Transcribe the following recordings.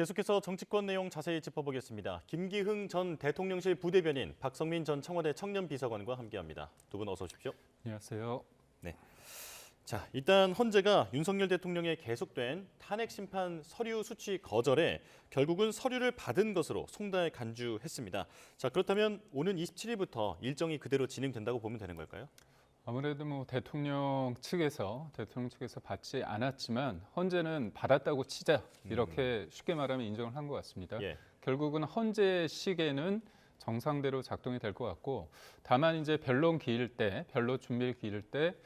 계속해서 정치권 내용 자세히 짚어보겠습니다. 김기흥 전 대통령실 부대변인, 박성민 전 청와대 청년비서관과 함께합니다. 두 분 어서 오십시오. 안녕하세요. 네. 자, 일단 헌재가 윤석열 대통령의 계속된 탄핵 심판 서류 수취 거절에 결국은 서류를 받은 것으로 송달 간주했습니다. 자, 그렇다면 오는 27일부터 일정이 그대로 진행된다고 보면 되는 걸까요? 아무래도 대통령 측에서 받지 않았지만 헌재는 받았다고 치자 이렇게 쉽게 말하면 인정을 한 것 같습니다. 예. 결국은 헌재 시계는 정상대로 작동이 될 것 같고, 다만 이제 변론 준비 기일 때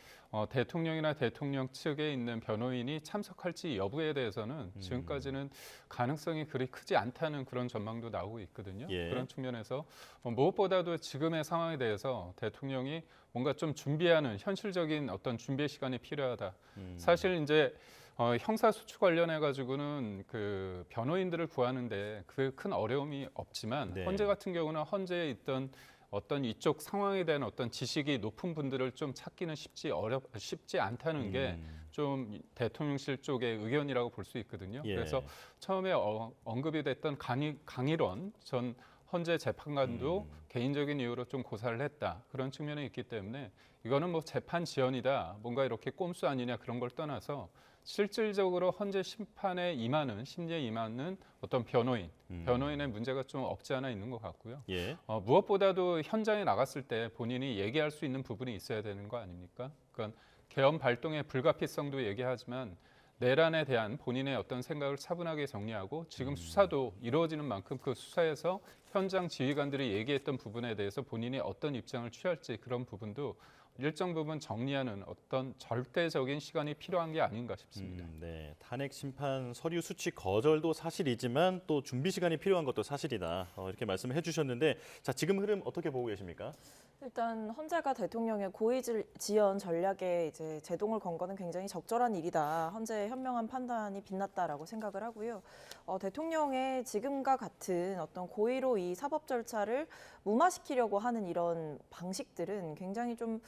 대통령이나 대통령 측에 있는 변호인이 참석할지 여부에 대해서는 지금까지는 가능성이 그리 크지 않다는 그런 전망도 나오고 있거든요. 예. 그런 측면에서 무엇보다도 지금의 상황에 대해서 대통령이 뭔가 좀 준비하는 현실적인 어떤 준비 시간이 필요하다. 사실 이제 형사소추 관련해 가지고는 그 변호인들을 구하는데 그 큰 어려움이 없지만 네. 헌재 같은 경우는 헌재에 있던 어떤 이쪽 상황에 대한 어떤 지식이 높은 분들을 좀 찾기는 쉽지 않다는 게 좀 대통령실 쪽의 의견이라고 볼 수 있거든요. 예. 그래서 처음에 언급이 됐던 강일원 전 헌재 재판관도 개인적인 이유로 좀 고사를 했다. 그런 측면이 있기 때문에 이거는 재판 지연이다. 뭔가 이렇게 꼼수 아니냐 그런 걸 떠나서 실질적으로 헌재 심리에 임하는 어떤 변호인의 문제가 좀 없지 않아 있는 것 같고요. 예. 무엇보다도 현장에 나갔을 때 본인이 얘기할 수 있는 부분이 있어야 되는 거 아닙니까? 그러니까 계엄 발동의 불가피성도 얘기하지만 내란에 대한 본인의 어떤 생각을 차분하게 정리하고 지금 수사도 이루어지는 만큼 그 수사에서 현장 지휘관들이 얘기했던 부분에 대해서 본인이 어떤 입장을 취할지 그런 부분도 일정 부분 정리하는 어떤 절대적인 시간이 필요한 게 아닌가 싶습니다. 네, 탄핵 심판 서류 수취 거절도 사실이지만 또 준비 시간이 필요한 것도 사실이다. 이렇게 말씀을 해주셨는데, 자, 지금 흐름 어떻게 보고 계십니까? 일단 헌재가 대통령의 고의 지연 전략에 이제 제동을 건 거는 굉장히 적절한 일이다. 헌재의 현명한 판단이 빛났다라고 생각을 하고요. 대통령의 지금과 같은 어떤 고의로 이 사법 절차를 무마시키려고 하는 이런 방식들은 굉장히 좀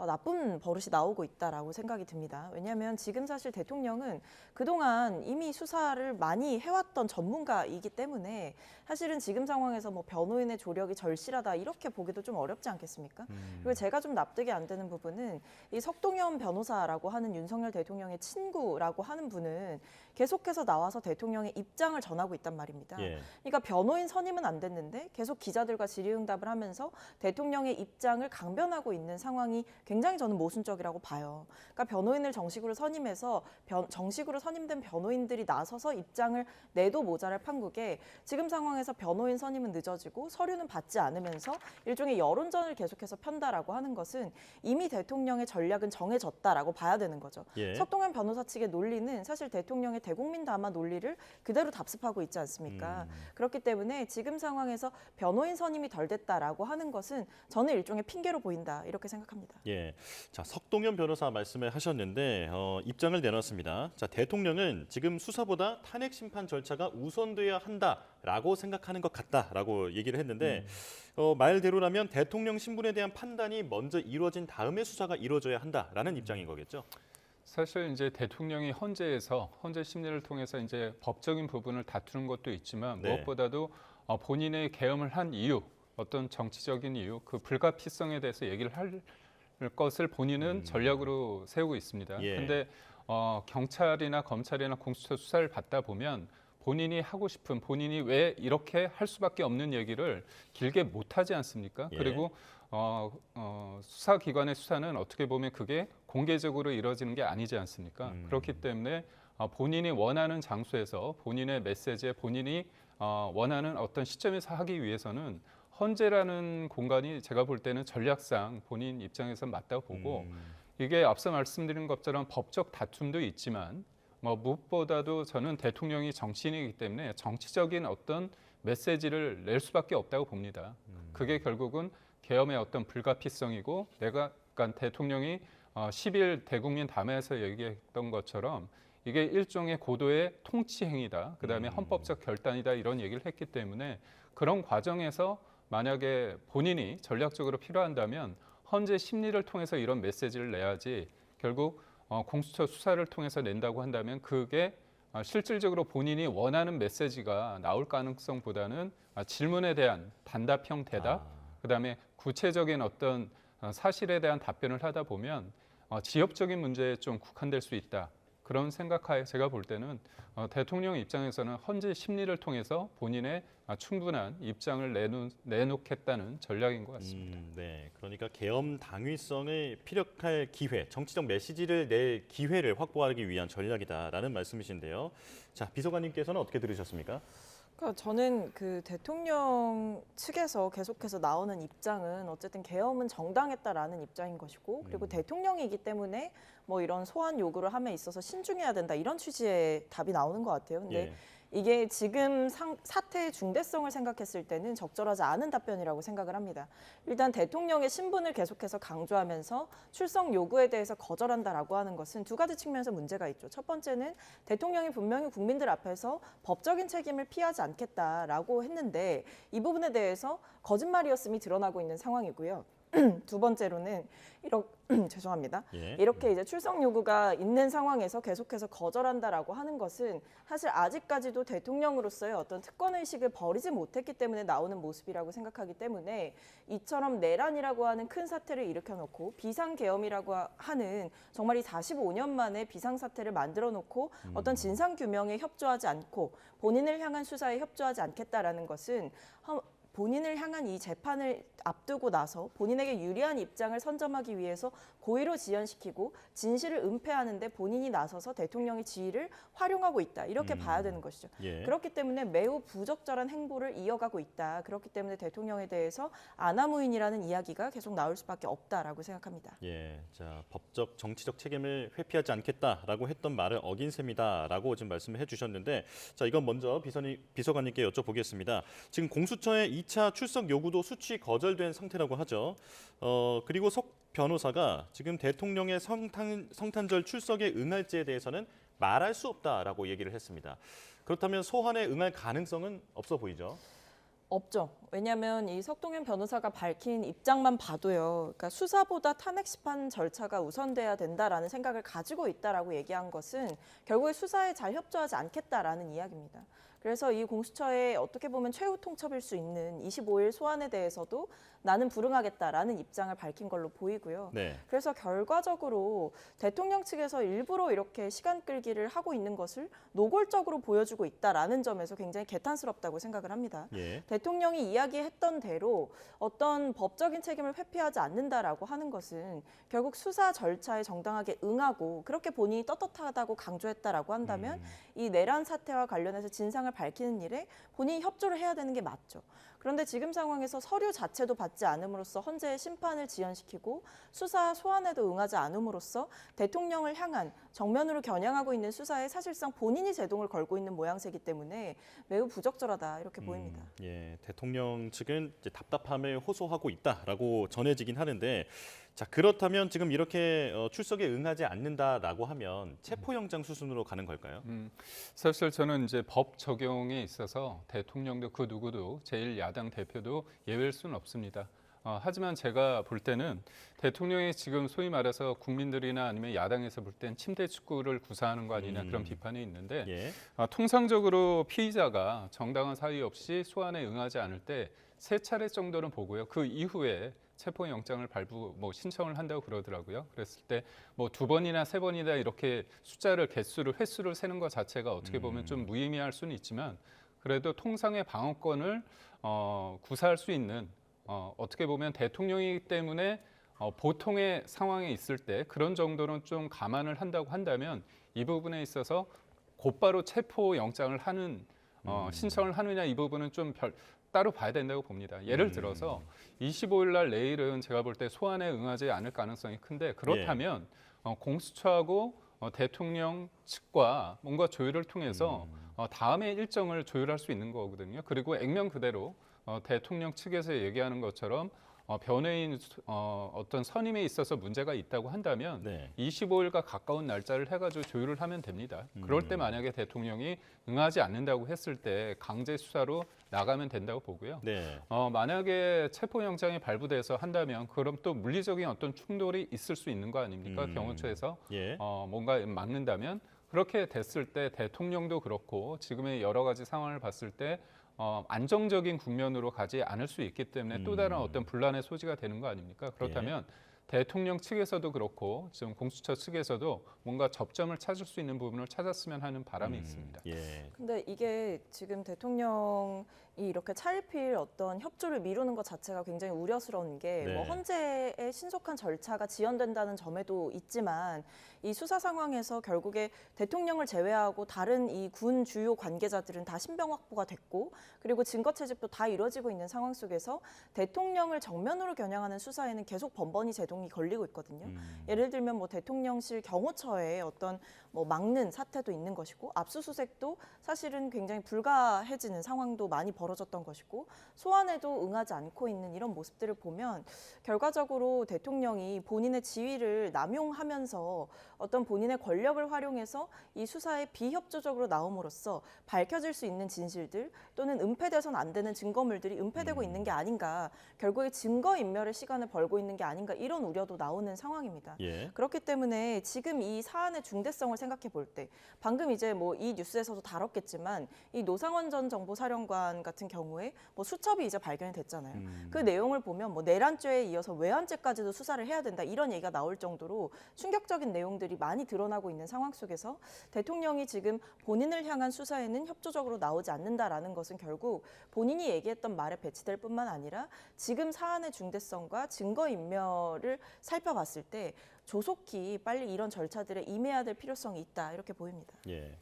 나쁜 버릇이 나오고 있다라고 생각이 듭니다. 왜냐하면 지금 사실 대통령은 그동안 이미 수사를 많이 해왔던 전문가이기 때문에 사실은 지금 상황에서 변호인의 조력이 절실하다 이렇게 보기도 좀 어렵지 않겠습니까? 그리고 제가 좀 납득이 안 되는 부분은 이 석동현 변호사라고 하는 윤석열 대통령의 친구라고 하는 분은 계속해서 나와서 대통령의 입장을 전하고 있단 말입니다. 예. 그러니까 변호인 선임은 안 됐는데 계속 기자들과 질의응답을 하면서 대통령의 입장을 강변하고 있는 상황이 굉장히 저는 모순적이라고 봐요. 그러니까 변호인을 정식으로 선임해서 정식으로 선임된 변호인들이 나서서 입장을 내도 모자랄 판국에 지금 상황에서 변호인 선임은 늦어지고 서류는 받지 않으면서 일종의 여론전을 계속해서 편다라고 하는 것은 이미 대통령의 전략은 정해졌다라고 봐야 되는 거죠. 예. 석동현 변호사 측의 논리는 사실 대통령의 대국민 담화 논리를 그대로 답습하고 있지 않습니까? 그렇기 때문에 지금 상황에서 변호인 선임이 덜 됐다라고 하는 것은 저는 일종의 핑계로 보인다 이렇게 생각합니다. 예. 자, 석동현 변호사 말씀을 하셨는데 입장을 내놨습니다. 자, 대통령은 지금 수사보다 탄핵 심판 절차가 우선돼야 한다라고 생각하는 것 같다라고 얘기를 했는데 말대로라면 대통령 신분에 대한 판단이 먼저 이루어진 다음에 수사가 이루어져야 한다라는 입장인 거겠죠. 사실 이제 대통령이 헌재 심리를 통해서 이제 법적인 부분을 다투는 것도 있지만 네. 무엇보다도 본인의 계엄을 한 이유, 어떤 정치적인 이유, 그 불가피성에 대해서 얘기를 할 것을 본인은 전략으로 세우고 있습니다. 예. 근데 경찰이나 검찰이나 공수처 수사를 받다 보면 본인이 하고 싶은 본인이 왜 이렇게 할 수밖에 없는 얘기를 길게 못하지 않습니까? 예. 그리고 수사기관의 수사는 어떻게 보면 그게 공개적으로 이루어지는 게 아니지 않습니까? 그렇기 때문에 본인이 원하는 장소에서 본인의 메시지에 본인이 원하는 어떤 시점에서 하기 위해서는 헌재라는 공간이 제가 볼 때는 전략상 본인 입장에서 맞다고 보고 이게 앞서 말씀드린 것처럼 법적 다툼도 있지만 무엇보다도 저는 대통령이 정치인이기 때문에 정치적인 어떤 메시지를 낼 수밖에 없다고 봅니다. 그게 결국은 계엄의 어떤 불가피성이고 그러니까 대통령이 10일 대국민 담화에서 얘기했던 것처럼 이게 일종의 고도의 통치 행위다. 그다음에 헌법적 결단이다 이런 얘기를 했기 때문에 그런 과정에서 만약에 본인이 전략적으로 필요한다면 헌재 심리를 통해서 이런 메시지를 내야지 결국 공수처 수사를 통해서 낸다고 한다면 그게 실질적으로 본인이 원하는 메시지가 나올 가능성보다는 질문에 대한 단답형 대답, 그다음에 구체적인 어떤 사실에 대한 답변을 하다 보면 지역적인 문제에 좀 국한될 수 있다. 그런 생각하에 제가 볼 때는 대통령 입장에서는 헌재 심리를 통해서 본인의 충분한 입장을 내놓겠다는 전략인 것 같습니다. 네, 그러니까 계엄 당위성을 피력할 기회, 정치적 메시지를 낼 기회를 확보하기 위한 전략이다라는 말씀이신데요. 자, 비서관님께서는 어떻게 들으셨습니까? 그러니까 저는 그 대통령 측에서 계속해서 나오는 입장은 어쨌든 계엄은 정당했다라는 입장인 것이고, 그리고 대통령이기 때문에 뭐 이런 소환 요구를 함에 있어서 신중해야 된다, 이런 취지의 답이 나오는 것 같아요. 근데 예. 이게 지금 사태의 중대성을 생각했을 때는 적절하지 않은 답변이라고 생각을 합니다. 일단 대통령의 신분을 계속해서 강조하면서 출석 요구에 대해서 거절한다라고 하는 것은 두 가지 측면에서 문제가 있죠. 첫 번째는 대통령이 분명히 국민들 앞에서 법적인 책임을 피하지 않겠다라고 했는데 이 부분에 대해서 거짓말이었음이 드러나고 있는 상황이고요. 두 번째로는 죄송합니다. 예. 이렇게 이제 출석 요구가 있는 상황에서 계속해서 거절한다라고 하는 것은 사실 아직까지도 대통령으로서의 어떤 특권 의식을 버리지 못했기 때문에 나오는 모습이라고 생각하기 때문에 이처럼 내란이라고 하는 큰 사태를 일으켜놓고 비상계엄이라고 하는 정말 이 45년 만에 비상사태를 만들어놓고 어떤 진상 규명에 협조하지 않고 본인을 향한 수사에 협조하지 않겠다라는 것은 본인을 향한 이 재판을 앞두고 나서 본인에게 유리한 입장을 선점하기 위해서 고의로 지연시키고 진실을 은폐하는데 본인이 나서서 대통령의 지위를 활용하고 있다, 이렇게 봐야 되는 것이죠. 예. 그렇기 때문에 매우 부적절한 행보를 이어가고 있다. 그렇기 때문에 대통령에 대해서 아나무인이라는 이야기가 계속 나올 수밖에 없다라고 생각합니다. 예, 자, 법적 정치적 책임을 회피하지 않겠다라고 했던 말을 어긴 셈이다라고 지금 말씀을 해주셨는데, 자, 이건 먼저 비서관님께 여쭤보겠습니다. 지금 공수처의 2차 출석 요구도 수치 거절된 상태라고 하죠. 그리고 석 변호사가 지금 대통령의 성탄절 출석에 응할지에 대해서는 말할 수 없다라고 얘기를 했습니다. 그렇다면 소환에 응할 가능성은 없어 보이죠? 없죠. 왜냐하면 이 석동현 변호사가 밝힌 입장만 봐도요. 그러니까 수사보다 탄핵 심판 절차가 우선돼야 된다라는 생각을 가지고 있다라고 얘기한 것은 결국에 수사에 잘 협조하지 않겠다라는 이야기입니다. 그래서 이 공수처의 어떻게 보면 최후 통첩일 수 있는 25일 소환에 대해서도 나는 불응하겠다라는 입장을 밝힌 걸로 보이고요. 네. 그래서 결과적으로 대통령 측에서 일부러 이렇게 시간 끌기를 하고 있는 것을 노골적으로 보여주고 있다라는 점에서 굉장히 개탄스럽다고 생각을 합니다. 예. 대통령이 이야기했던 대로 어떤 법적인 책임을 회피하지 않는다라고 하는 것은 결국 수사 절차에 정당하게 응하고 그렇게 본인이 떳떳하다고 강조했다라고 한다면 이 내란 사태와 관련해서 진상을 밝히는 일에 본인이 협조를 해야 되는 게 맞죠. 그런데 지금 상황에서 서류 자체도 받지 않음으로써 헌재의 심판을 지연시키고 수사 소환에도 응하지 않음으로써 대통령을 향한 정면으로 겨냥하고 있는 수사에 사실상 본인이 제동을 걸고 있는 모양새이기 때문에 매우 부적절하다, 이렇게 보입니다. 예, 대통령 측은 이제 답답함을 호소하고 있다라고 전해지긴 하는데, 자, 그렇다면 지금 이렇게 출석에 응하지 않는다라고 하면 체포영장 수순으로 가는 걸까요? 사실 저는 이제 법 적용에 있어서 대통령도 그 누구도 제1야당 대표도 예외일 수는 없습니다. 하지만 제가 볼 때는 대통령이 지금 소위 말해서 국민들이나 아니면 야당에서 볼 땐 침대 축구를 구사하는 거 아니냐, 그런 비판이 있는데 예. 통상적으로 피의자가 정당한 사유 없이 소환에 응하지 않을 때 3차례 정도는 보고요. 그 이후에 체포영장을 신청을 한다고 그러더라고요. 그랬을 때 뭐 2번이나 3번이나 이렇게 횟수를 세는 것 자체가 어떻게 보면 좀 무의미할 수는 있지만, 그래도 통상의 방어권을 구사할 수 있는, 어떻게 보면 대통령이기 때문에 보통의 상황에 있을 때 그런 정도는 좀 감안을 한다고 한다면 이 부분에 있어서 곧바로 체포영장을 하는 신청을 하느냐, 이 부분은 좀 따로 봐야 된다고 봅니다. 예를 들어서 25일 날 내일은 제가 볼 때 소환에 응하지 않을 가능성이 큰데, 그렇다면 공수처하고 대통령 측과 뭔가 조율을 통해서 다음에 일정을 조율할 수 있는 거거든요. 그리고 액면 그대로 대통령 측에서 얘기하는 것처럼 변호인 어떤 선임에 있어서 문제가 있다고 한다면 네. 25일과 가까운 날짜를 해가지고 조율을 하면 됩니다. 그럴 때 만약에 대통령이 응하지 않는다고 했을 때 강제 수사로 나가면 된다고 보고요. 네. 만약에 체포영장이 발부돼서 한다면 그럼 또 물리적인 어떤 충돌이 있을 수 있는 거 아닙니까? 경호처에서 예. 뭔가 막는다면 그렇게 됐을 때 대통령도 그렇고 지금의 여러 가지 상황을 봤을 때 안정적인 국면으로 가지 않을 수 있기 때문에 또 다른 어떤 분란의 소지가 되는 거 아닙니까? 그렇다면 대통령 측에서도 그렇고 지금 공수처 측에서도 뭔가 접점을 찾을 수 있는 부분을 찾았으면 하는 바람이 있습니다. 예. 근데 이게 지금 대통령이 이렇게 차일피일 어떤 협조를 미루는 것 자체가 굉장히 우려스러운 게 네. 뭐 헌재의 신속한 절차가 지연된다는 점에도 있지만 이 수사 상황에서 결국에 대통령을 제외하고 다른 이 군 주요 관계자들은 다 신병 확보가 됐고 그리고 증거 채집도 다 이루어지고 있는 상황 속에서 대통령을 정면으로 겨냥하는 수사에는 계속 번번이 제동이 걸리고 있거든요. 예를 들면 뭐 대통령실 경호처에 어떤 뭐 막는 사태도 있는 것이고 압수수색도 사실은 굉장히 불가해지는 상황도 많이 벌어졌던 것이고 소환에도 응하지 않고 있는 이런 모습들을 보면 결과적으로 대통령이 본인의 지위를 남용하면서 어떤 본인의 권력을 활용해서 이 수사에 비협조적으로 나옴으로써 밝혀질 수 있는 진실들 또는 은폐돼서는 안 되는 증거물들이 은폐되고 있는 게 아닌가 결국에 증거인멸의 시간을 벌고 있는 게 아닌가 이런 우려도 나오는 상황입니다. 예. 그렇기 때문에 지금 이 사안의 중대성을 생각해 볼 때 방금 이제 뭐 이 뉴스에서도 다뤘겠지만 이 노상원 전 정보사령관 같은 경우에 뭐 수첩이 이제 발견이 됐잖아요. 그 내용을 보면 뭐 내란죄에 이어서 외환죄까지도 수사를 해야 된다 이런 얘기가 나올 정도로 충격적인 내용들이 많이 드러나고 있는 상황 속에서 대통령이 지금 본인을 향한 수사에는 협조적으로 나오지 않는다라는 것은 결국 본인이 얘기했던 말에 배치될 뿐만 아니라 지금 사안의 중대성과 증거인멸을 살펴봤을 때 조속히 빨리 이런 절차들에 임해야 될 필요성이 있다 이렇게 보입니다. 예.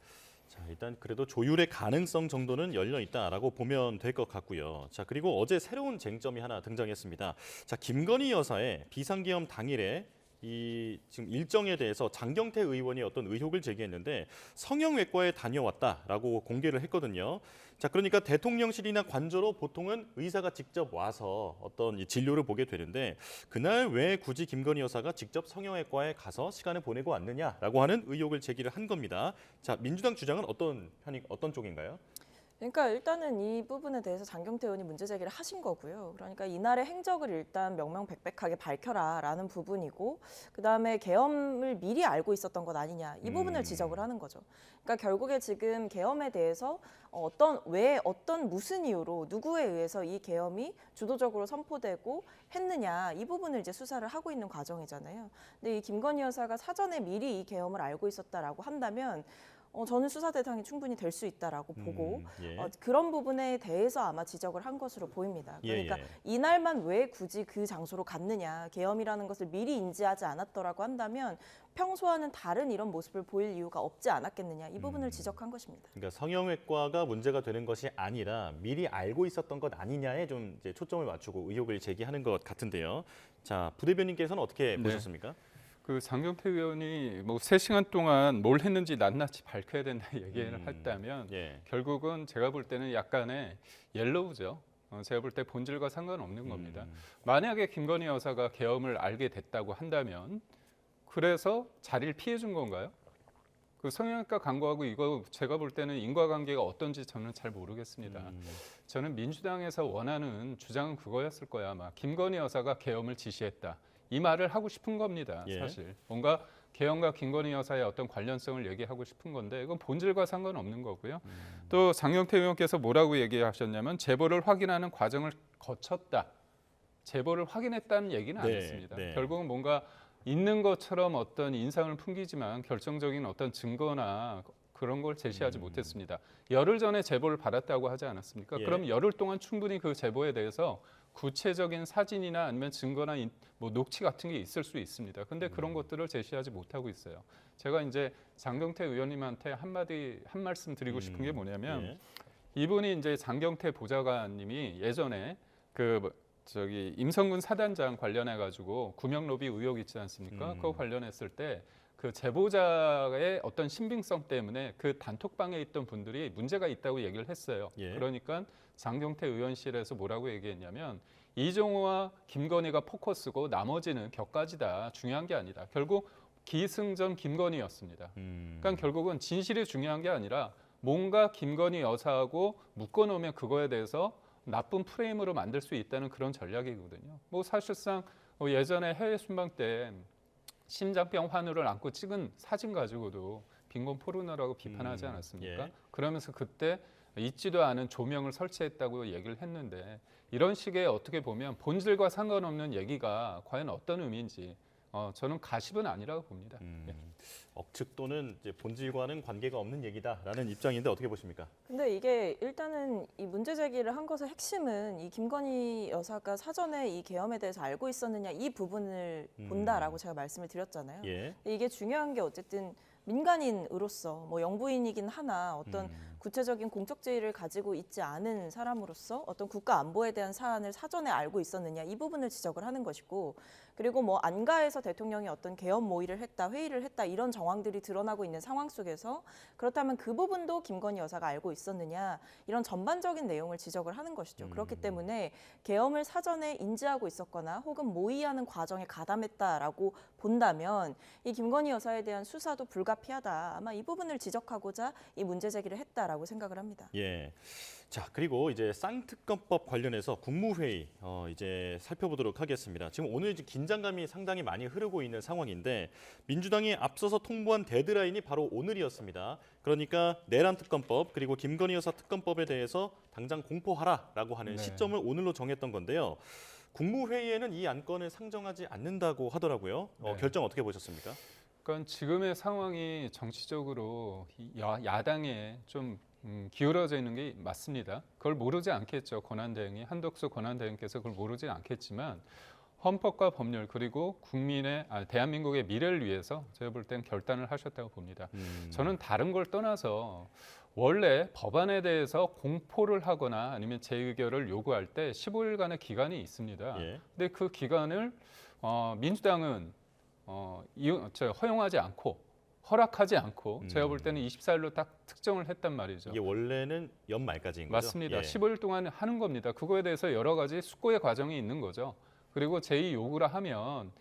자, 일단 그래도 조율의 가능성 정도는 열려 있다라고 보면 될 것 같고요. 자, 그리고 어제 새로운 쟁점이 하나 등장했습니다. 자, 김건희 여사의 비상계엄 당일에 이 지금 일정에 대해서 장경태 의원이 어떤 의혹을 제기했는데 성형외과에 다녀왔다라고 공개를 했거든요. 자, 그러니까 대통령실이나 관저로 보통은 의사가 직접 와서 어떤 이 진료를 보게 되는데 그날 왜 굳이 김건희 여사가 직접 성형외과에 가서 시간을 보내고 왔느냐라고 하는 의혹을 제기를 한 겁니다. 자, 민주당 주장은 어떤 쪽인가요? 그러니까 일단은 이 부분에 대해서 장경태 의원이 문제 제기를 하신 거고요. 그러니까 이날의 행적을 일단 명명백백하게 밝혀라라는 부분이고 그다음에 계엄을 미리 알고 있었던 것 아니냐 이 부분을 지적을 하는 거죠. 그러니까 결국에 지금 계엄에 대해서 어떤 무슨 이유로 누구에 의해서 이 계엄이 주도적으로 선포되고 했느냐 이 부분을 이제 수사를 하고 있는 과정이잖아요. 근데 이 김건희 여사가 사전에 미리 이 계엄을 알고 있었다라고 한다면 저는 수사 대상이 충분히 될 수 있다라고 보고 예. 그런 부분에 대해서 아마 지적을 한 것으로 보입니다. 그러니까 예. 이날만 왜 굳이 그 장소로 갔느냐, 계엄이라는 것을 미리 인지하지 않았더라고 한다면 평소와는 다른 이런 모습을 보일 이유가 없지 않았겠느냐 이 부분을 지적한 것입니다. 그러니까 성형외과가 문제가 되는 것이 아니라 미리 알고 있었던 것 아니냐에 좀 이제 초점을 맞추고 의혹을 제기하는 것 같은데요. 자, 부대변인께서는 어떻게 네. 보셨습니까? 그 장경태 의원이 뭐 3시간 동안 뭘 했는지 낱낱이 밝혀야 된다 얘기를 했다면 예. 결국은 제가 볼 때는 약간의 옐로우죠. 제가 볼 때 본질과 상관없는 겁니다. 만약에 김건희 여사가 계엄을 알게 됐다고 한다면 그래서 자리를 피해 준 건가요? 그 성형외과 간 거하고 이거 제가 볼 때는 인과관계가 어떤지 저는 잘 모르겠습니다. 저는 민주당에서 원하는 주장은 그거였을 거야. 아마 김건희 여사가 계엄을 지시했다. 이 말을 하고 싶은 겁니다. 예. 사실 뭔가 계엄과 김건희 여사의 어떤 관련성을 얘기하고 싶은 건데 이건 본질과 상관없는 거고요. 또 장경태 의원께서 뭐라고 얘기하셨냐면 제보를 확인하는 과정을 거쳤다. 제보를 확인했다는 얘기는 안 네, 했습니다. 네. 결국은 뭔가 있는 것처럼 어떤 인상을 풍기지만 결정적인 어떤 증거나 그런 걸 제시하지 못했습니다. 열흘 전에 제보를 받았다고 하지 않았습니까? 예. 그럼 열흘 동안 충분히 그 제보에 대해서 구체적인 사진이나 아니면 증거나 뭐 녹취 같은 게 있을 수 있습니다. 근데 그런 것들을 제시하지 못하고 있어요. 제가 이제 장경태 의원님한테 한 말씀 드리고 싶은 게 뭐냐면 예. 이분이 이제 장경태 보좌관님이 예전에 임성근 사단장 관련해 가지고 구명 로비 의혹 있지 않습니까? 그거 관련했을 때 그 제보자의 어떤 신빙성 때문에 그 단톡방에 있던 분들이 문제가 있다고 얘기를 했어요. 예. 그러니까 장경태 의원실에서 뭐라고 얘기했냐면 이종호와 김건희가 포커스고 나머지는 격가지다. 중요한 게 아니다. 결국 기승전 김건희였습니다. 그러니까 결국은 진실이 중요한 게 아니라 뭔가 김건희 여사하고 묶어놓으면 그거에 대해서 나쁜 프레임으로 만들 수 있다는 그런 전략이거든요. 뭐 사실상 예전에 해외 순방 때 심장병 환우를 안고 찍은 사진 가지고도 빈곤 포르노라고 비판하지 않았습니까? 예. 그러면서 그때 있지도 않은 조명을 설치했다고 얘기를 했는데 이런 식의 어떻게 보면 본질과 상관없는 얘기가 과연 어떤 의미인지 저는 가십은 아니라고 봅니다. 예. 억측 또는 이제 본질과는 관계가 없는 얘기다라는 입장인데 어떻게 보십니까? 근데 이게 일단은 이 문제 제기를 한 것의 핵심은 이 김건희 여사가 사전에 이 계엄에 대해서 알고 있었느냐 이 부분을 본다라고 제가 말씀을 드렸잖아요. 예. 이게 중요한 게 어쨌든 민간인으로서 뭐 영부인이긴 하나 어떤 구체적인 공적 지위를 가지고 있지 않은 사람으로서 어떤 국가 안보에 대한 사안을 사전에 알고 있었느냐 이 부분을 지적을 하는 것이고, 그리고 뭐 안가에서 대통령이 어떤 계엄 모의를 했다, 회의를 했다 이런 정황들이 드러나고 있는 상황 속에서 그렇다면 그 부분도 김건희 여사가 알고 있었느냐 이런 전반적인 내용을 지적을 하는 것이죠. 그렇기 때문에 계엄을 사전에 인지하고 있었거나 혹은 모의하는 과정에 가담했다라고 본다면 이 김건희 여사에 대한 수사도 불가피하다. 아마 이 부분을 지적하고자 이 문제 제기를 했다라고 생각을 합니다. 예. 자, 그리고 이제 쌍특검법 관련해서 국무회의 이제 살펴보도록 하겠습니다. 지금 오늘 이제 긴장감이 상당히 많이 흐르고 있는 상황인데 민주당이 앞서서 통보한 데드라인이 바로 오늘이었습니다. 그러니까 내란 특검법 그리고 김건희 여사 특검법에 대해서 당장 공포하라라고 하는 네. 시점을 오늘로 정했던 건데요. 국무회의에는 이 안건을 상정하지 않는다고 하더라고요. 네. 결정 어떻게 보셨습니까? 그러니까 지금의 상황이 정치적으로 야당에 좀 기울어져 있는 게 맞습니다. 그걸 모르지 않겠죠. 권한대행이 한덕수 권한대행께서 그걸 모르지 않겠지만 헌법과 법률 그리고 대한민국의 미래를 위해서 제가 볼 땐 결단을 하셨다고 봅니다. 저는 다른 걸 떠나서 원래 법안에 대해서 공포를 하거나 아니면 재의결을 요구할 때 15일간의 기간이 있습니다. 예. 근데 그 기간을 민주당은 허용하지 않고 허락하지 않고 제가 볼 때는 24일로 딱 특정을 했단 말이죠. 이게 원래는 연말까지인 거죠? 맞습니다. 예. 15일 동안 하는 겁니다. 그거에 대해서 여러 가지 숙고의 과정이 있는 거죠. 그리고 제2 요구를 하면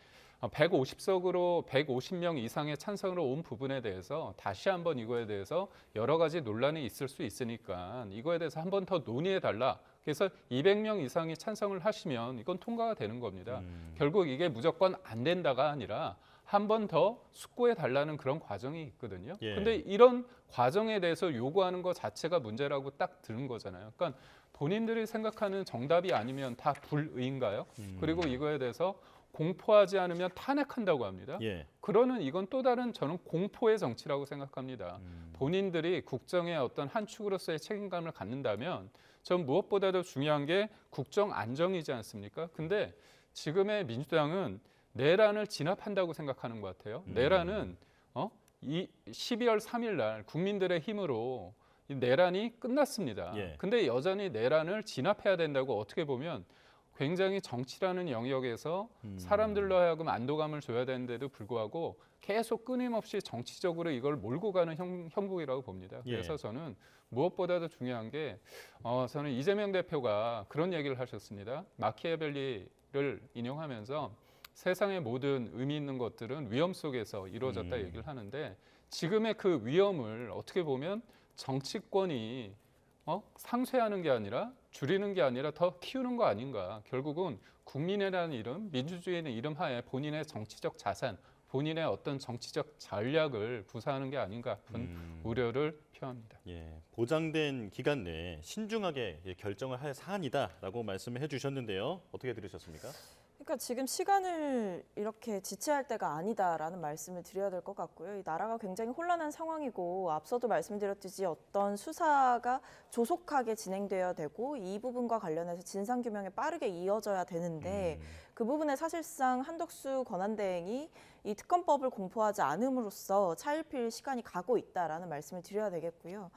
150석으로 150명 이상의 찬성으로 온 부분에 대해서 다시 한번 이거에 대해서 여러 가지 논란이 있을 수 있으니까 이거에 대해서 한 번 더 논의해달라. 그래서 200명 이상이 찬성을 하시면 이건 통과가 되는 겁니다. 결국 이게 무조건 안 된다가 아니라 한 번 더 숙고해 달라는 그런 과정이 있거든요. 예. 근데 이런 과정에 대해서 요구하는 것 자체가 문제라고 딱 들은 거잖아요. 그러니까 본인들이 생각하는 정답이 아니면 다 불의인가요? 그리고 이거에 대해서 공포하지 않으면 탄핵한다고 합니다. 예. 그러는 이건 또 다른 저는 공포의 정치라고 생각합니다. 본인들이 국정의 어떤 한 축으로서의 책임감을 갖는다면 전 무엇보다도 중요한 게 국정 안정이지 않습니까? 근데 지금의 민주당은 내란을 진압한다고 생각하는 것 같아요. 내란은 이 12월 3일 날 국민들의 힘으로 이 내란이 끝났습니다. 예. 근데 여전히 내란을 진압해야 된다고 어떻게 보면 굉장히 정치라는 영역에서 사람들로 하여금 안도감을 줘야 되는데도 불구하고 계속 끊임없이 정치적으로 이걸 몰고 가는 형국이라고 봅니다. 그래서 예. 저는 무엇보다도 중요한 게 저는 이재명 대표가 그런 얘기를 하셨습니다. 마키아벨리를 인용하면서 세상의 모든 의미 있는 것들은 위험 속에서 이루어졌다 얘기를 하는데 지금의 그 위험을 어떻게 보면 정치권이 상쇄하는 게 아니라 줄이는 게 아니라 더 키우는 거 아닌가. 결국은 국민이라는 이름, 민주주의의 이름 하에 본인의 정치적 자산, 본인의 어떤 정치적 전략을 구사하는 게 아닌가 그런 우려를 표합니다. 예, 보장된 기간 내에 신중하게 결정을 할 사안이다라고 말씀을 해주셨는데요. 어떻게 들으셨습니까? 그러니까 지금 시간을 이렇게 지체할 때가 아니다라는 말씀을 드려야 될 것 같고요. 이 나라가 굉장히 혼란한 상황이고 앞서도 말씀드렸듯이 어떤 수사가 조속하게 진행되어야 되고 이 부분과 관련해서 진상규명에 빠르게 이어져야 되는데 그 부분에 사실상 한덕수 권한대행이 이 특검법을 공포하지 않음으로써 차일피일 시간이 가고 있다라는 말씀을 드려야 되겠고요.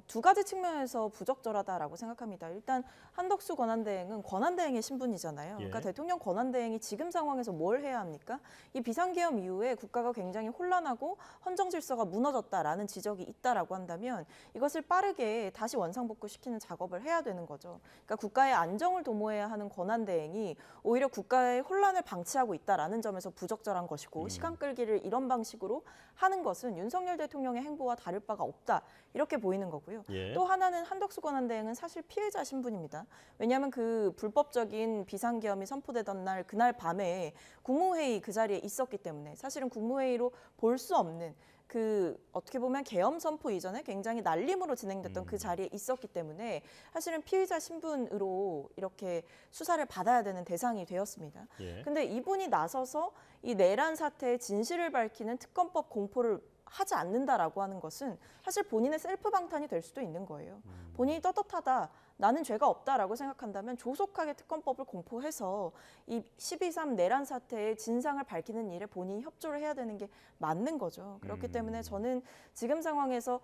두 가지 측면에서 부적절하다라고 생각합니다. 일단 한덕수 권한대행은 권한대행의 신분이잖아요. 그러니까 예. 대통령 권한대행이 지금 상황에서 뭘 해야 합니까? 이 비상계엄 이후에 국가가 굉장히 혼란하고 헌정 질서가 무너졌다라는 지적이 있다라고 한다면 이것을 빠르게 다시 원상복구시키는 작업을 해야 되는 거죠. 그러니까 국가의 안정을 도모해야 하는 권한대행이 오히려 국가의 혼란을 방치하고 있다라는 점에서 부적절한 것이고 시간 끌기를 이런 방식으로 하는 것은 윤석열 대통령의 행보와 다를 바가 없다. 이렇게 보이는 거고요. 예. 또 하나는 한덕수 권한대행은 사실 피해자 신분입니다. 왜냐하면 그 불법적인 비상계엄이 선포되던 날 그날 밤에 국무회의 그 자리에 있었기 때문에 사실은 국무회의로 볼 수 없는 어떻게 보면 계엄 선포 이전에 굉장히 날림으로 진행됐던 그 자리에 있었기 때문에 사실은 피의자 신분으로 이렇게 수사를 받아야 되는 대상이 되었습니다. 예. 근데 이분이 나서서 이 내란 사태의 진실을 밝히는 특검법 공포를 하지 않는다라고 하는 것은 사실 본인의 셀프 방탄이 될 수도 있는 거예요. 본인이 떳떳하다, 나는 죄가 없다라고 생각한다면 조속하게 특검법을 공포해서 이 12.3 내란 사태의 진상을 밝히는 일에 본인이 협조를 해야 되는 게 맞는 거죠. 그렇기 때문에 저는 지금 상황에서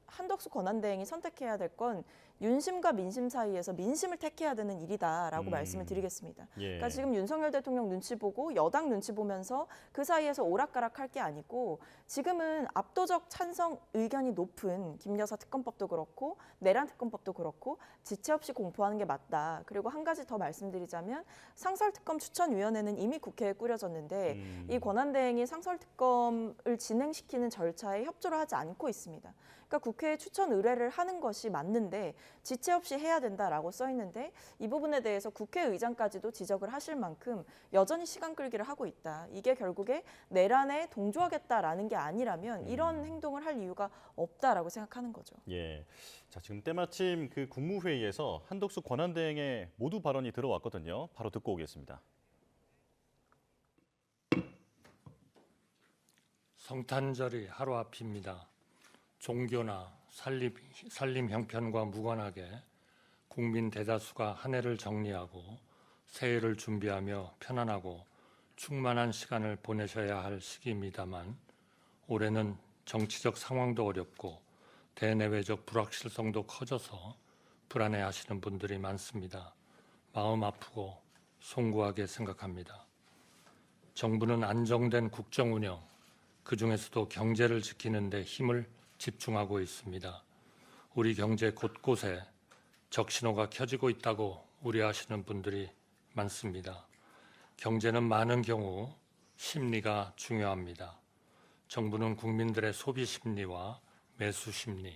한덕수 권한대행이 선택해야 될 건 윤심과 민심 사이에서 민심을 택해야 되는 일이다라고 말씀을 드리겠습니다. 예. 그러니까 지금 윤석열 대통령 눈치 보고 여당 눈치 보면서 그 사이에서 오락가락할 게 아니고 지금은 압도적 찬성 의견이 높은 김 여사 특검법도 그렇고 내란 특검법도 그렇고 지체 없이 공포하는 게 맞다. 그리고 한 가지 더 말씀드리자면 상설특검 추천위원회는 이미 국회에 꾸려졌는데 이 권한대행이 상설특검을 진행시키는 절차에 협조를 하지 않고 있습니다. 그러니까 국회에 추천 의뢰를 하는 것이 맞는데 지체 없이 해야 된다라고 써 있는데 이 부분에 대해서 국회의장까지도 지적을 하실 만큼 여전히 시간 끌기를 하고 있다. 이게 결국에 내란에 동조하겠다라는 게 아니라면 이런 행동을 할 이유가 없다라고 생각하는 거죠. 예. 자, 지금 때마침 그 국무회의에서 한덕수 권한대행의 모두 발언이 들어왔거든요. 바로 듣고 오겠습니다. 성탄절이 하루 앞입니다. 종교나 살림 형편과 무관하게 국민 대다수가 한 해를 정리하고 새해를 준비하며 편안하고 충만한 시간을 보내셔야 할 시기입니다만 올해는 정치적 상황도 어렵고 대내외적 불확실성도 커져서 불안해하시는 분들이 많습니다. 마음 아프고 송구하게 생각합니다. 정부는 안정된 국정 운영, 그중에서도 경제를 지키는 데 힘을 집중하고 있습니다. 우리 경제 곳곳에 적신호가 켜지고 있다고 우려하시는 분들이 많습니다. 경제는 많은 경우 심리가 중요합니다. 정부는 국민들의 소비 심리와 매수 심리,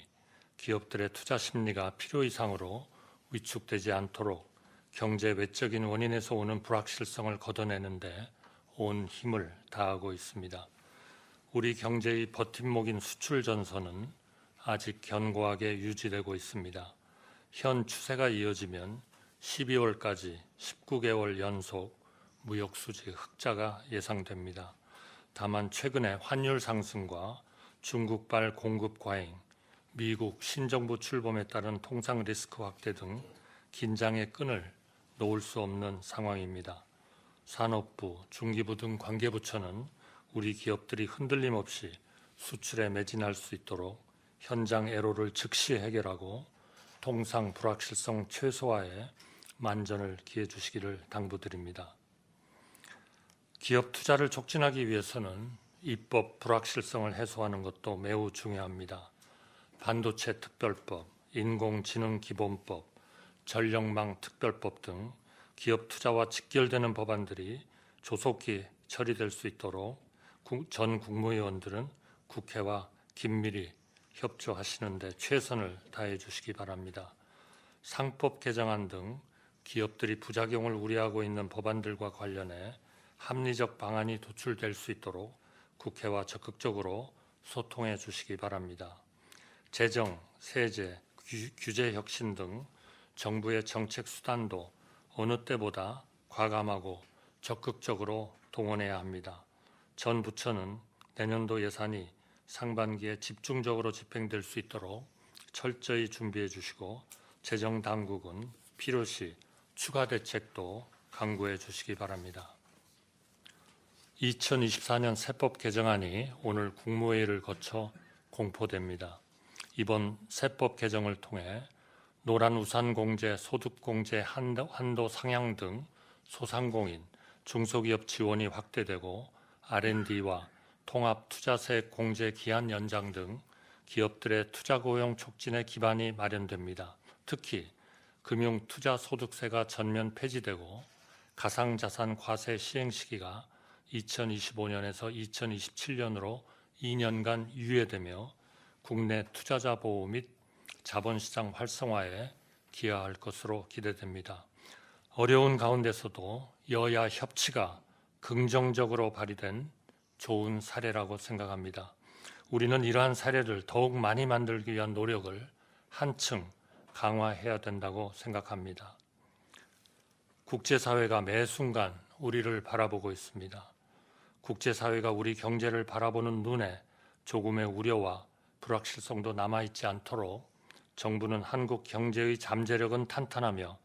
기업들의 투자 심리가 필요 이상으로 위축되지 않도록 경제 외적인 원인에서 오는 불확실성을 걷어내는데 온 힘을 다하고 있습니다. 우리 경제의 버팀목인 수출 전선은 아직 견고하게 유지되고 있습니다. 현 추세가 이어지면 12월까지 19개월 연속 무역 수지 흑자가 예상됩니다. 다만 최근에 환율 상승과 중국발 공급 과잉, 미국 신정부 출범에 따른 통상 리스크 확대 등 긴장의 끈을 놓을 수 없는 상황입니다. 산업부, 중기부 등 관계부처는 우리 기업들이 흔들림 없이 수출에 매진할 수 있도록 현장 애로를 즉시 해결하고 통상 불확실성 최소화에 만전을 기해 주시기를 당부드립니다. 기업 투자를 촉진하기 위해서는 입법 불확실성을 해소하는 것도 매우 중요합니다. 반도체 특별법, 인공지능 기본법, 전력망 특별법 등 기업 투자와 직결되는 법안들이 조속히 처리될 수 있도록 전 국무위원들은 국회와 긴밀히 협조하시는 데 최선을 다해 주시기 바랍니다. 상법 개정안 등 기업들이 부작용을 우려하고 있는 법안들과 관련해 합리적 방안이 도출될 수 있도록 국회와 적극적으로 소통해 주시기 바랍니다. 재정, 세제, 규제 혁신 등 정부의 정책 수단도 어느 때보다 과감하고 적극적으로 동원해야 합니다. 전 부처는 내년도 예산이 상반기에 집중적으로 집행될 수 있도록 철저히 준비해 주시고 재정 당국은 필요시 추가 대책도 강구해 주시기 바랍니다. 2024년 세법 개정안이 오늘 국무회의를 거쳐 공포됩니다. 이번 세법 개정을 통해 노란우산공제, 소득공제 한도 상향 등 소상공인, 중소기업 지원이 확대되고 R&D와 통합투자세 공제 기한 연장 등 기업들의 투자 고용 촉진의 기반이 마련됩니다. 특히 금융투자소득세가 전면 폐지되고 가상자산 과세 시행 시기가 2025년에서 2027년으로 2년간 유예되며 국내 투자자 보호 및 자본시장 활성화에 기여할 것으로 기대됩니다. 어려운 가운데서도 여야 협치가 긍정적으로 발휘된 좋은 사례라고 생각합니다. 우리는 이러한 사례를 더욱 많이 만들기 위한 노력을 한층 강화해야 된다고 생각합니다. 국제사회가 매 순간 우리를 바라보고 있습니다. 국제사회가 우리 경제를 바라보는 눈에 조금의 우려와 불확실성도 남아있지 않도록 정부는 한국 경제의 잠재력은 탄탄하며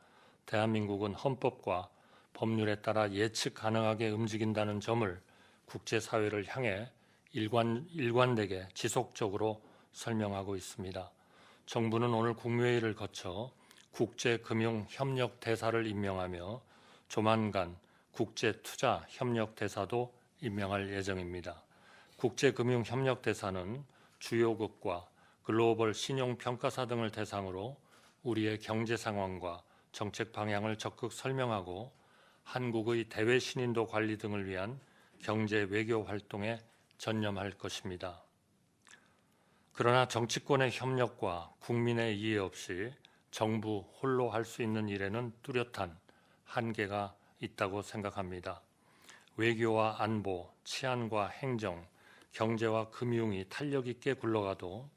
대한민국은 헌법과 법률에 따라 예측 가능하게 움직인다는 점을 국제사회를 향해 일관되게 지속적으로 설명하고 있습니다. 정부는 오늘 국무회의를 거쳐 국제금융협력대사를 임명하며 조만간 국제투자협력대사도 임명할 예정입니다. 국제금융협력대사는 주요국과 글로벌 신용평가사 등을 대상으로 우리의 경제 상황과 정책 방향을 적극 설명하고 한국의 대외 신인도 관리 등을 위한 경제 외교 활동에 전념할 것입니다. 그러나 정치권의 협력과 국민의 이해 없이 정부 홀로 할 수 있는 일에는 뚜렷한 한계가 있다고 생각합니다. 외교와 안보, 치안과 행정, 경제와 금융이 탄력 있게 굴러가도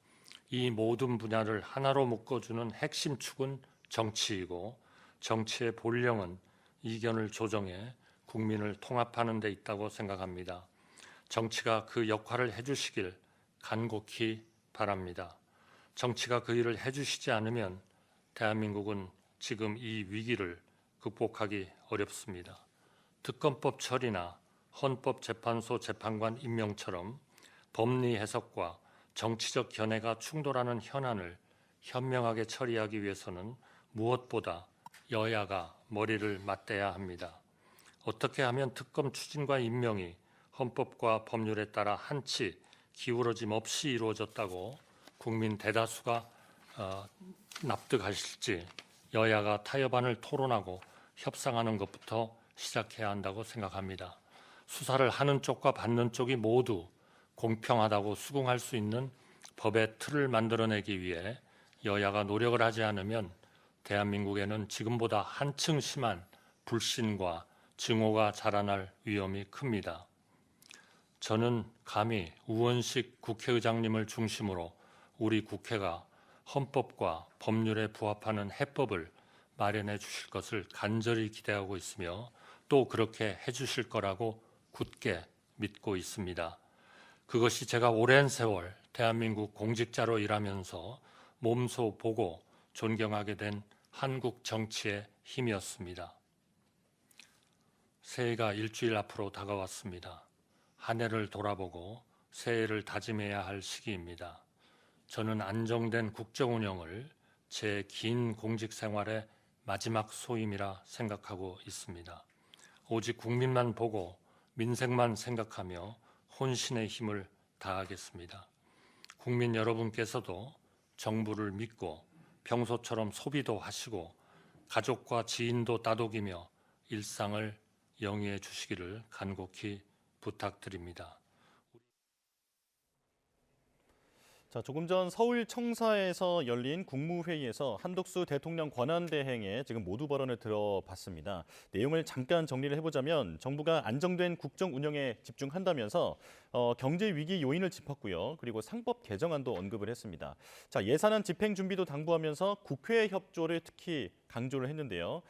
이 모든 분야를 하나로 묶어주는 핵심 축은 정치이고 정치의 본령은 이견을 조정해 국민을 통합하는 데 있다고 생각합니다. 정치가 그 역할을 해주시길 간곡히 바랍니다. 정치가 그 일을 해주시지 않으면 대한민국은 지금 이 위기를 극복하기 어렵습니다. 특검법 처리나 헌법재판소 재판관 임명처럼 법리 해석과 정치적 견해가 충돌하는 현안을 현명하게 처리하기 위해서는 무엇보다 여야가 머리를 맞대야 합니다. 어떻게 하면 특검 추진과 임명이 헌법과 법률에 따라 한치 기울어짐 없이 이루어졌다고 국민 대다수가 납득하실지 여야가 타협안을 토론하고 협상하는 것부터 시작해야 한다고 생각합니다. 수사를 하는 쪽과 받는 쪽이 모두 공평하다고 수긍할 수 있는 법의 틀을 만들어내기 위해 여야가 노력을 하지 않으면 대한민국에는 지금보다 한층 심한 불신과 증오가 자라날 위험이 큽니다. 저는 감히 우원식 국회의장님을 중심으로 우리 국회가 헌법과 법률에 부합하는 해법을 마련해 주실 것을 간절히 기대하고 있으며 또 그렇게 해주실 거라고 굳게 믿고 있습니다. 그것이 제가 오랜 세월 대한민국 공직자로 일하면서 몸소 보고 존경하게 된 한국 정치의 힘이었습니다. 새해가 일주일 앞으로 다가왔습니다. 한 해를 돌아보고 새해를 다짐해야 할 시기입니다. 저는 안정된 국정 운영을 제 긴 공직 생활의 마지막 소임이라 생각하고 있습니다. 오직 국민만 보고 민생만 생각하며 혼신의 힘을 다하겠습니다. 국민 여러분께서도 정부를 믿고 평소처럼 소비도 하시고 가족과 지인도 따독이며 일상을 영위해 주시기를 간곡히 부탁드립니다. 자, 조금 전 서울 청사에서 열린 국무회의에서 한덕수 대통령 권한대행에 지금 모두 발언을 들어봤습니다. 내용을 잠깐 정리를 해보자면 정부가 안정된 국정 운영에 집중한다면서 경제 위기 요인을 짚었고요. 그리고 상법 개정안도 언급을 했습니다. 자, 예산안 집행 준비도 당부하면서 국회 협조를 특히 강조를 했는데요.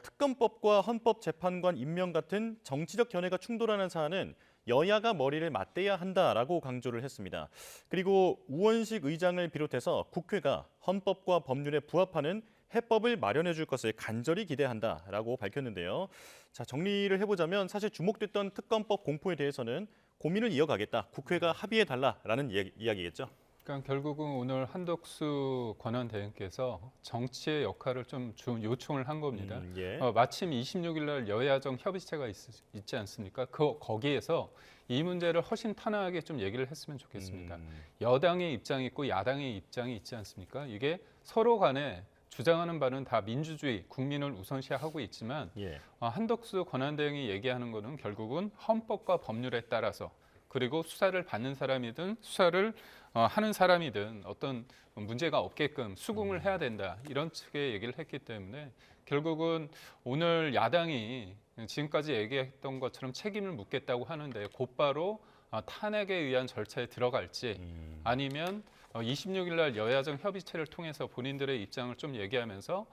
특검법과 헌법재판관 임명 같은 정치적 견해가 충돌하는 사안은 여야가 머리를 맞대야 한다라고 강조를 했습니다. 그리고 우원식 의장을 비롯해서 국회가 헌법과 법률에 부합하는 해법을 마련해 줄 것을 간절히 기대한다라고 밝혔는데요. 자, 정리를 해보자면 사실 주목됐던 특검법 공포에 대해서는 고민을 이어가겠다. 국회가 합의해달라라는 이야기겠죠. 그러니까 결국은 오늘 한덕수 권한대행께서 정치의 역할을 좀 요청을 한 겁니다. 예. 마침 26일 날 여야정 협의체가 있지 않습니까? 거기에서 이 문제를 허심탄회하게 좀 얘기를 했으면 좋겠습니다. 여당의 입장이 있고 야당의 입장이 있지 않습니까? 이게 서로 간에 주장하는 바는 다 민주주의, 국민을 우선시하고 있지만 예. 한덕수 권한대행이 얘기하는 것은 결국은 헌법과 법률에 따라서 그리고 수사를 받는 사람이든 수사를 하는 사람이든 어떤 문제가 없게끔 수긍을 해야 된다. 이런 측의 얘기를 했기 때문에 결국은 오늘 야당이 지금까지 얘기했던 것처럼 책임을 묻겠다고 하는데 곧바로 탄핵에 의한 절차에 들어갈지 아니면 26일 날 여야정 협의체를 통해서 본인들의 입장을 좀 얘기하면서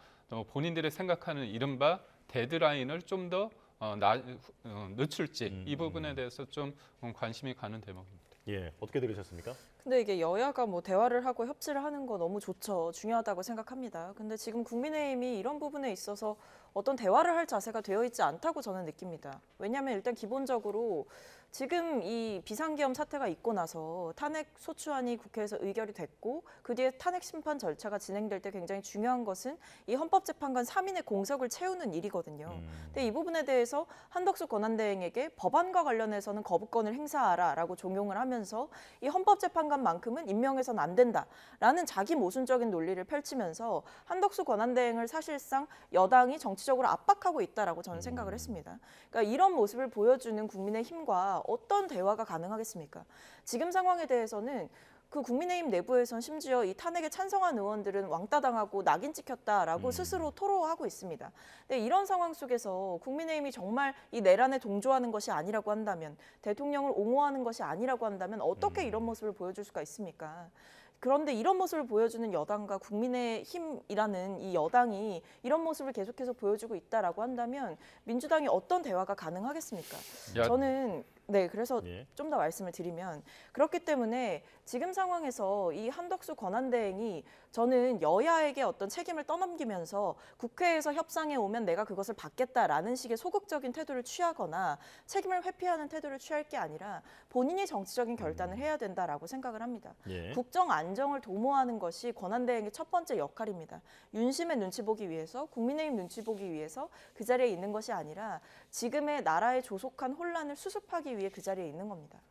본인들이 생각하는 이른바 데드라인을 좀 더 늦출지 이 부분에 대해서 좀 관심이 가는 대목입니다. 예, 어떻게 들으셨습니까? 근데 이게 여야가 뭐 대화를 하고 협치를 하는 거 너무 좋죠. 중요하다고 생각합니다. 근데 지금 국민의힘이 이런 부분에 있어서 어떤 대화를 할 자세가 되어 있지 않다고 저는 느낍니다. 왜냐하면 일단 기본적으로 지금 이 비상계엄 사태가 있고 나서 탄핵 소추안이 국회에서 의결이 됐고 그 뒤에 탄핵 심판 절차가 진행될 때 굉장히 중요한 것은 이 헌법재판관 3인의 공석을 채우는 일이거든요. 근데 이 부분에 대해서 한덕수 권한대행에게 법안과 관련해서는 거부권을 행사하라라고 종용을 하면서 이 헌법재판관만큼은 임명해서는 안 된다라는 자기 모순적인 논리를 펼치면서 한덕수 권한대행을 사실상 여당이 정치적으로 압박하고 있다라고 저는 생각을 했습니다. 그러니까 이런 모습을 보여주는 국민의힘과 어떤 대화가 가능하겠습니까? 지금 상황에 대해서는 그 국민의힘 내부에선 심지어 이 탄핵에 찬성한 의원들은 왕따 당하고 낙인 찍혔다라고 스스로 토로하고 있습니다. 근데 이런 상황 속에서 국민의힘이 정말 이 내란에 동조하는 것이 아니라고 한다면, 대통령을 옹호하는 것이 아니라고 한다면 어떻게 이런 모습을 보여줄 수가 있습니까? 그런데 이런 모습을 보여주는 여당과 국민의힘이라는 이 여당이 이런 모습을 계속해서 보여주고 있다라고 한다면 민주당이 어떤 대화가 가능하겠습니까? 저는 그래서 예. 좀 더 말씀을 드리면 그렇기 때문에 지금 상황에서 이 한덕수 권한대행이 저는 여야에게 어떤 책임을 떠넘기면서 국회에서 협상에 오면 내가 그것을 받겠다라는 식의 소극적인 태도를 취하거나 책임을 회피하는 태도를 취할 게 아니라 본인이 정치적인 결단을 해야 된다라고 생각을 합니다. 예. 국정 안정을 도모하는 것이 권한대행의 첫 번째 역할입니다. 윤심의 눈치 보기 위해서, 국민의힘 눈치 보기 위해서 그 자리에 있는 것이 아니라 지금의 나라의 조속한 혼란을 수습하기 위해 그 자리에 있는 겁니다.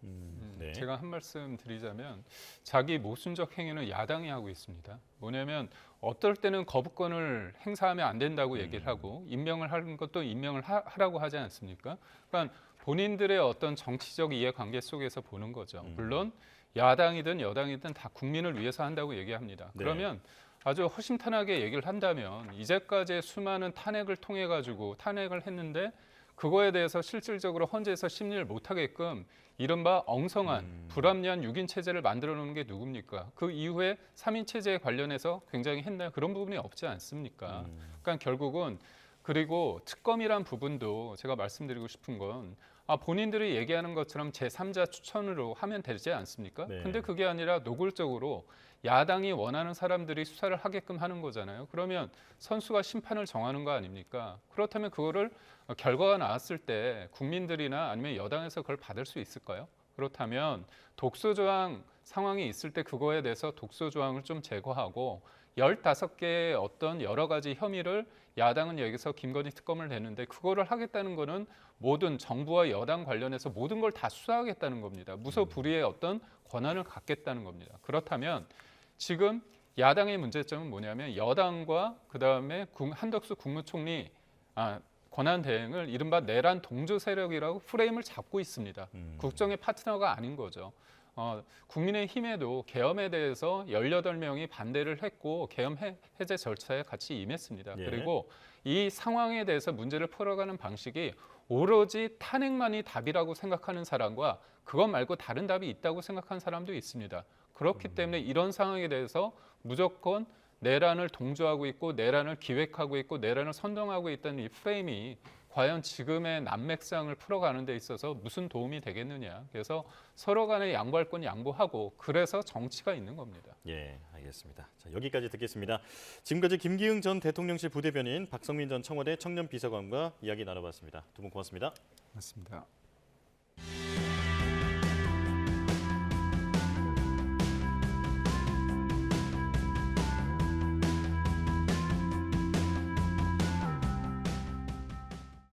네. 제가 한 말씀 드리자면 자기 모순적 행위는 야당이 하고 있습니다. 뭐냐면 어떨 때는 거부권을 행사하면 안 된다고 얘기를 하고 임명을 하는 것도 임명을 하라고 하지 않습니까? 그러니까 본인들의 어떤 정치적 이해관계 속에서 보는 거죠. 물론 야당이든 여당이든 다 국민을 위해서 한다고 얘기합니다. 네. 그러면 아주 허심탄회하게 얘기를 한다면 이제까지 수많은 탄핵을 통해 가지고 탄핵을 했는데 그거에 대해서 실질적으로 헌재에서 심리를 못하게끔 이른바 엉성한 불합리한 6인 체제를 만들어 놓는 게 누굽니까? 그 이후에 3인 체제에 관련해서 굉장히 했나요? 그런 부분이 없지 않습니까? 그러니까 결국은 그리고 특검이란 부분도 제가 말씀드리고 싶은 건 본인들이 얘기하는 것처럼 제3자 추천으로 하면 되지 않습니까? 네. 근데 그게 아니라 노골적으로 야당이 원하는 사람들이 수사를 하게끔 하는 거잖아요. 그러면 선수가 심판을 정하는 거 아닙니까? 그렇다면 그거를 결과가 나왔을 때 국민들이나 아니면 여당에서 그걸 받을 수 있을까요? 그렇다면 독소조항 상황이 있을 때 그거에 대해서 독소조항을 좀 제거하고 15개의 어떤 여러 가지 혐의를 야당은 여기서 김건희 특검을 내는데 그거를 하겠다는 거는 모든 정부와 여당 관련해서 모든 걸 다 수사하겠다는 겁니다. 무소불위의 어떤 권한을 갖겠다는 겁니다. 그렇다면 지금 야당의 문제점은 뭐냐면 여당과 그다음에 한덕수 국무총리 권한대행을 이른바 내란 동조 세력이라고 프레임을 잡고 있습니다. 국정의 파트너가 아닌 거죠. 국민의힘에도 계엄에 대해서 18명이 반대를 했고 계엄 해제 절차에 같이 임했습니다. 예. 그리고 이 상황에 대해서 문제를 풀어가는 방식이 오로지 탄핵만이 답이라고 생각하는 사람과 그것 말고 다른 답이 있다고 생각하는 사람도 있습니다. 그렇기 때문에 이런 상황에 대해서 무조건 내란을 동조하고 있고 내란을 기획하고 있고 내란을 선동하고 있다는 이 프레임이 과연 지금의 난맥상을 풀어가는 데 있어서 무슨 도움이 되겠느냐. 그래서 서로 간에 양보할 건 양보하고 그래서 정치가 있는 겁니다. 예, 알겠습니다. 자, 여기까지 듣겠습니다. 지금까지 김기흥 전 대통령실 부대변인, 박성민 전 청와대 청년비서관과 이야기 나눠봤습니다. 두 분 고맙습니다. 맞습니다.